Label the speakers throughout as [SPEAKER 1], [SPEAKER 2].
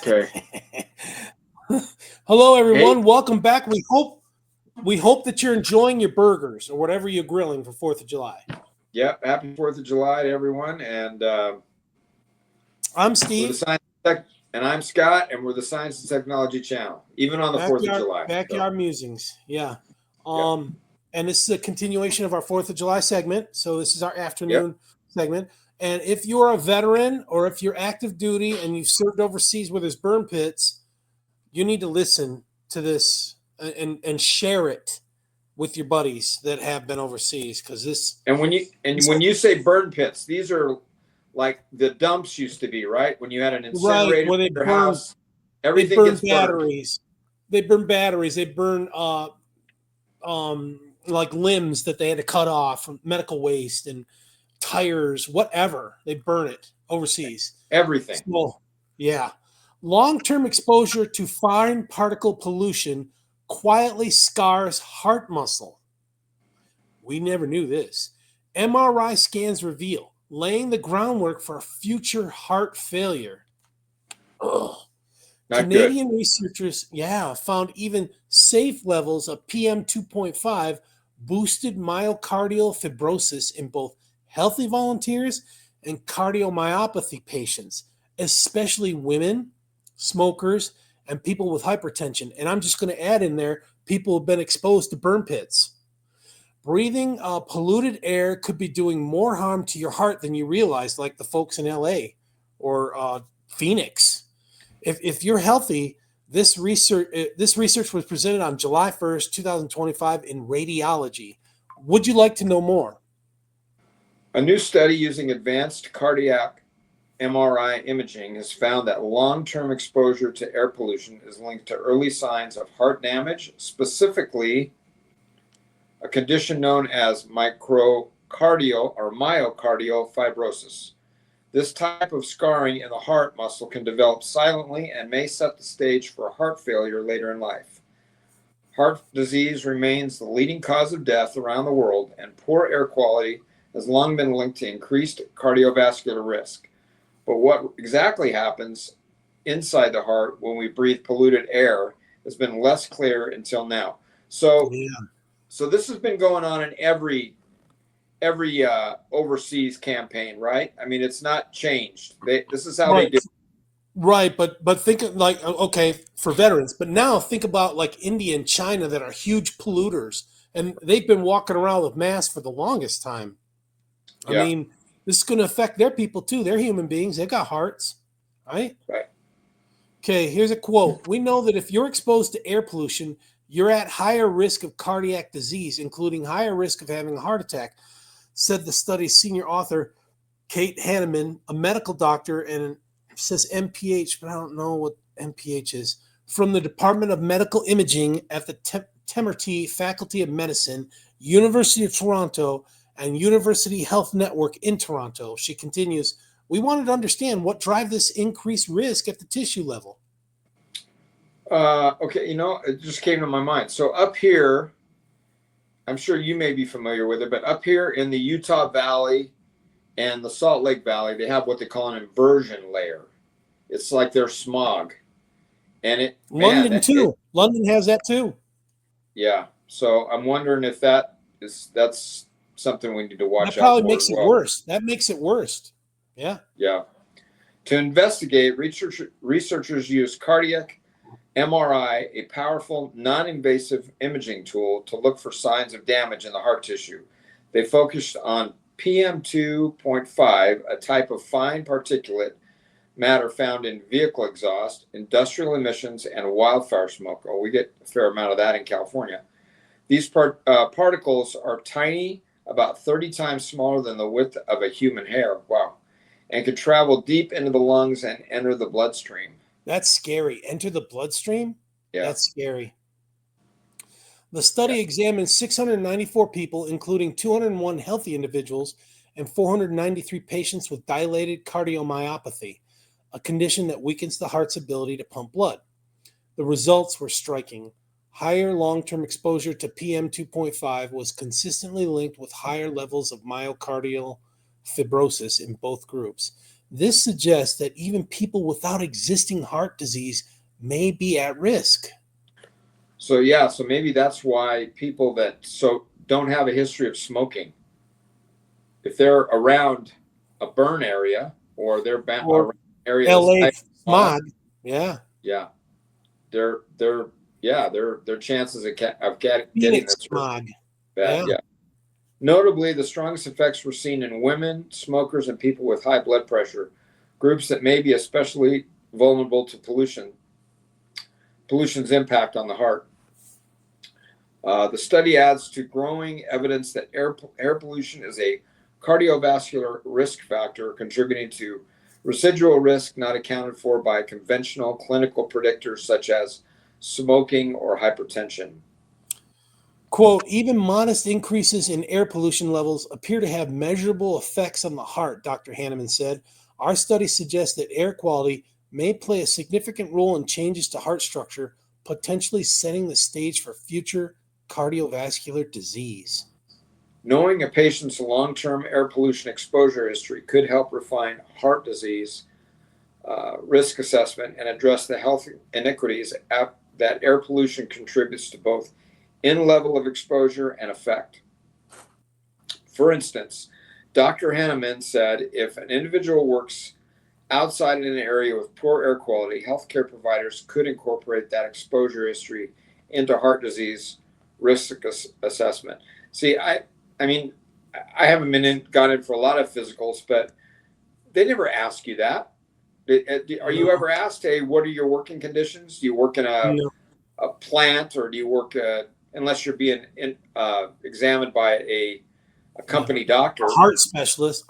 [SPEAKER 1] Okay.
[SPEAKER 2] Hello, everyone. Hey. Welcome back. We hope that you're enjoying your burgers or whatever you're grilling for 4th of July.
[SPEAKER 1] Yep. Happy 4th of July to everyone. And
[SPEAKER 2] I'm Steve.
[SPEAKER 1] And I'm Scott, and we're the Science and Technology Channel, even on the 4th of July.
[SPEAKER 2] Backyard Musings. Yeah. And this is a continuation of our 4th of July segment. So this is our afternoon segment. And if you're a veteran or if you're active duty and you've served overseas where there's burn pits, you need to listen to this and share it with your buddies that have been overseas, because this.
[SPEAKER 1] And when you say burn pits, these are like the dumps used to be, right? When you had an incinerator in your house, everything gets
[SPEAKER 2] batteries. They burn batteries. They burn like limbs that they had to cut off, medical waste and tires, whatever. They burn it overseas.
[SPEAKER 1] Everything.
[SPEAKER 2] So, yeah. Long-term exposure to fine particle pollution quietly scars heart muscle. We never knew this. MRI scans reveal, laying the groundwork for future heart failure. Canadian researchers, found even safe levels of PM 2.5 boosted myocardial fibrosis in both healthy volunteers and cardiomyopathy patients, especially women, smokers, and people with hypertension. And I'm just going to add in there, people who've been exposed to burn pits. Breathing polluted air could be doing more harm to your heart than you realize, like the folks in LA or Phoenix. If you're healthy, this research was presented on July 1st, 2025 in Radiology. Would you like to know more?
[SPEAKER 1] A new study using advanced cardiac MRI imaging has found that long-term exposure to air pollution is linked to early signs of heart damage, specifically a condition known as myocardial fibrosis. This type of scarring in the heart muscle can develop silently and may set the stage for heart failure later in life. Heart disease remains the leading cause of death around the world, and poor air quality has long been linked to increased cardiovascular risk. But what exactly happens inside the heart when we breathe polluted air has been less clear until now. So this has been going on in every overseas campaign, right? I mean, it's not changed. This is how they do it.
[SPEAKER 2] Right, but think of like, okay, for veterans, but now think about like India and China that are huge polluters, and they've been walking around with masks for the longest time. I mean, this is going to affect their people too. They're human beings. They've got hearts, right?
[SPEAKER 1] Right.
[SPEAKER 2] Okay, here's a quote. We know that if you're exposed to air pollution, you're at higher risk of cardiac disease, including higher risk of having a heart attack, said the study's senior author, Kate Hanneman, a medical doctor, and it says MPH, but I don't know what MPH is, from the Department of Medical Imaging at the Temerty Faculty of Medicine, University of Toronto, and University Health Network in Toronto. She continues, we wanted to understand what drives this increased risk at the tissue level.
[SPEAKER 1] Okay, it just came to my mind. So up here, I'm sure you may be familiar with it, but up here in the Utah Valley and the Salt Lake Valley, they have what they call an inversion layer. It's like their smog. And
[SPEAKER 2] London has that too.
[SPEAKER 1] Yeah. So I'm wondering if that's something we need to watch out for.
[SPEAKER 2] That probably makes it worse. That makes it worse. Yeah.
[SPEAKER 1] Yeah. To investigate, researchers use cardiac MRI, a powerful non-invasive imaging tool, to look for signs of damage in the heart tissue. They focused on PM 2.5, a type of fine particulate matter found in vehicle exhaust, industrial emissions, and wildfire smoke. Oh, we get a fair amount of that in California. These particles are tiny, about 30 times smaller than the width of a human hair. Wow. And can travel deep into the lungs and enter the bloodstream.
[SPEAKER 2] That's scary. Enter the bloodstream?
[SPEAKER 1] Yeah.
[SPEAKER 2] That's scary. The study examined 694 people, including 201 healthy individuals and 493 patients with dilated cardiomyopathy, a condition that weakens the heart's ability to pump blood. The results were striking. Higher long-term exposure to PM 2.5 was consistently linked with higher levels of myocardial fibrosis in both groups. This suggests that even people without existing heart disease may be at risk.
[SPEAKER 1] So yeah, so maybe that's why people that don't have a history of smoking, if they're around a burn area or they're
[SPEAKER 2] Or
[SPEAKER 1] around an area that's
[SPEAKER 2] LA
[SPEAKER 1] high smog,
[SPEAKER 2] smog. Yeah.
[SPEAKER 1] yeah, their chances of getting
[SPEAKER 2] Phoenix
[SPEAKER 1] this are
[SPEAKER 2] smog.
[SPEAKER 1] bad.
[SPEAKER 2] Yeah.
[SPEAKER 1] Yeah. Notably, the strongest effects were seen in women, smokers, and people with high blood pressure, groups that may be especially vulnerable to pollution's impact on the heart. The study adds to growing evidence that air pollution is a cardiovascular risk factor contributing to residual risk not accounted for by conventional clinical predictors such as smoking or hypertension.
[SPEAKER 2] Quote, even modest increases in air pollution levels appear to have measurable effects on the heart, Dr. Hanneman said. Our study suggests that air quality may play a significant role in changes to heart structure, potentially setting the stage for future cardiovascular disease.
[SPEAKER 1] Knowing a patient's long-term air pollution exposure history could help refine heart disease risk assessment and address the health inequities that air pollution contributes to both in level of exposure and effect. For instance, Dr. Hanneman said if an individual works outside in an area with poor air quality, healthcare providers could incorporate that exposure history into heart disease risk assessment. See, I mean, I haven't gone in for a lot of physicals, but they never ask you that. Are you
[SPEAKER 2] No,
[SPEAKER 1] ever asked, hey, what are your working conditions? Do you work in a
[SPEAKER 2] no.
[SPEAKER 1] plant, or do you work, unless you're being examined by a
[SPEAKER 2] Yeah.
[SPEAKER 1] company doctor?
[SPEAKER 2] A heart specialist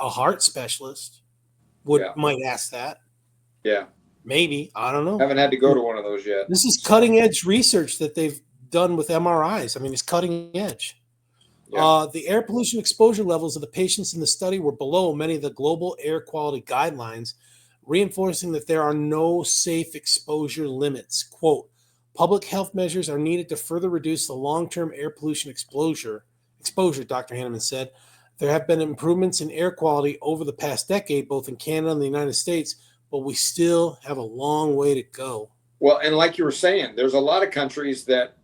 [SPEAKER 1] Yeah,
[SPEAKER 2] might ask that.
[SPEAKER 1] yeah.
[SPEAKER 2] Maybe. I don't know.
[SPEAKER 1] Haven't had to go to one of those yet.
[SPEAKER 2] This is
[SPEAKER 1] So,
[SPEAKER 2] cutting edge research that they've done with MRIs. I mean, it's cutting edge.
[SPEAKER 1] yeah.
[SPEAKER 2] The air pollution exposure levels of the patients in the study were below many of the global air quality guidelines, reinforcing that there are no safe exposure limits. Quote, public health measures are needed to further reduce the long-term air pollution exposure, Dr. Hanneman said. There have been improvements in air quality over the past decade, both in Canada and the United States, but we still have a long way to go.
[SPEAKER 1] Well, and like you were saying, there's a lot of countries that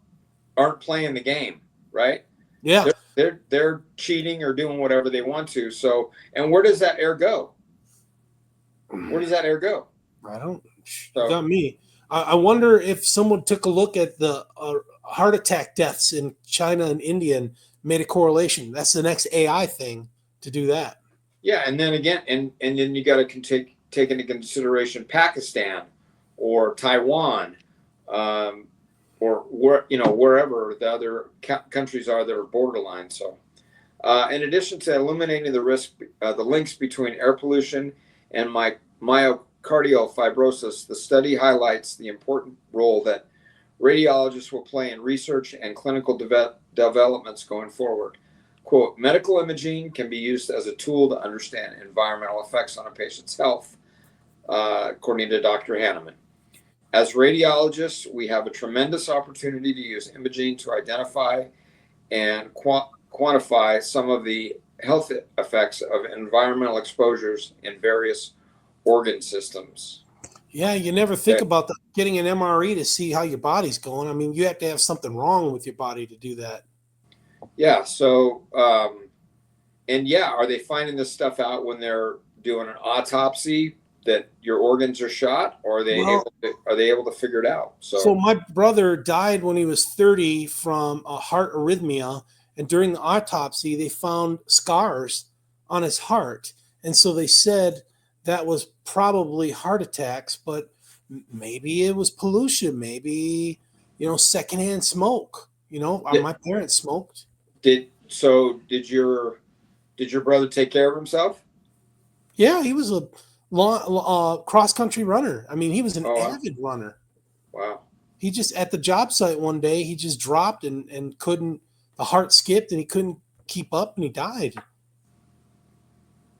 [SPEAKER 1] aren't playing the game, right?
[SPEAKER 2] Yeah.
[SPEAKER 1] They're cheating or doing whatever they want to. So, and where does that air go? Where does that air go?
[SPEAKER 2] I don't. You
[SPEAKER 1] So,
[SPEAKER 2] got me. I wonder if someone took a look at the heart attack deaths in China and India and made a correlation. That's the next AI thing to do that.
[SPEAKER 1] yeah, and then again, and then you got to take into consideration Pakistan or Taiwan, or wherever the other countries are that are borderline. So, in addition to eliminating the links between air pollution and myocardial fibrosis, the study highlights the important role that radiologists will play in research and clinical developments going forward. Quote, medical imaging can be used as a tool to understand environmental effects on a patient's health, according to Dr. Hanneman. As radiologists, we have a tremendous opportunity to use imaging to identify and quantify some of the health effects of environmental exposures in various organ systems.
[SPEAKER 2] Yeah, you never think about getting an MRE to see how your body's going. I mean, you have to have something wrong with your body to do that.
[SPEAKER 1] Yeah. So, and yeah, are they finding this stuff out when they're doing an autopsy that your organs are shot, or are they able to figure it out?
[SPEAKER 2] So my brother died when he was 30 from a heart arrhythmia, and during the autopsy, they found scars on his heart, and so they said that was probably heart attacks, but maybe it was pollution, maybe secondhand smoke. My parents smoked.
[SPEAKER 1] Did your brother take care of himself?
[SPEAKER 2] Yeah, he was a cross country runner. I mean, he was an
[SPEAKER 1] Oh,
[SPEAKER 2] avid runner.
[SPEAKER 1] wow.
[SPEAKER 2] He just at the job site one day, he just dropped and couldn't. The heart skipped and he couldn't keep up and he died.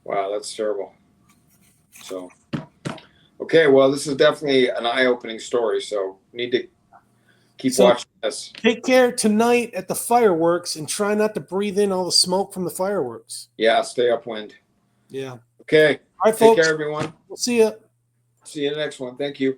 [SPEAKER 1] Wow, that's terrible. So, okay, well, this is definitely an eye-opening story. So, need to keep watching this.
[SPEAKER 2] Take care tonight at the fireworks and try not to breathe in all the smoke from the fireworks.
[SPEAKER 1] Yeah, stay upwind.
[SPEAKER 2] Yeah.
[SPEAKER 1] Okay.
[SPEAKER 2] All right,
[SPEAKER 1] Take
[SPEAKER 2] folks.
[SPEAKER 1] care, everyone.
[SPEAKER 2] We'll see you.
[SPEAKER 1] See you in the next one. Thank you.